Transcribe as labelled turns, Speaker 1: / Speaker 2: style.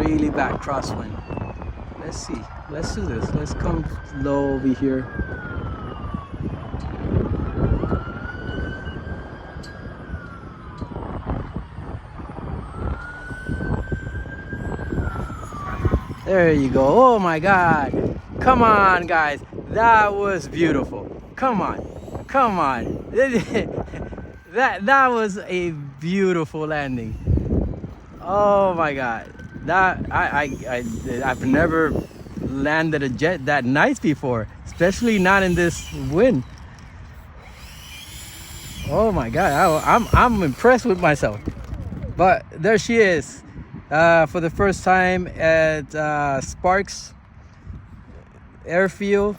Speaker 1: really bad crosswind. Let's see. Let's do this. Let's come low over here. There you go. Oh my God. Come on, guys. That was beautiful. Come on. Come on. that was a beautiful landing. Oh my God. That I've never landed a jet that nice before, especially not in this wind. Oh my God. I'm impressed with myself. But there she is. For the first time at Sparks Airfield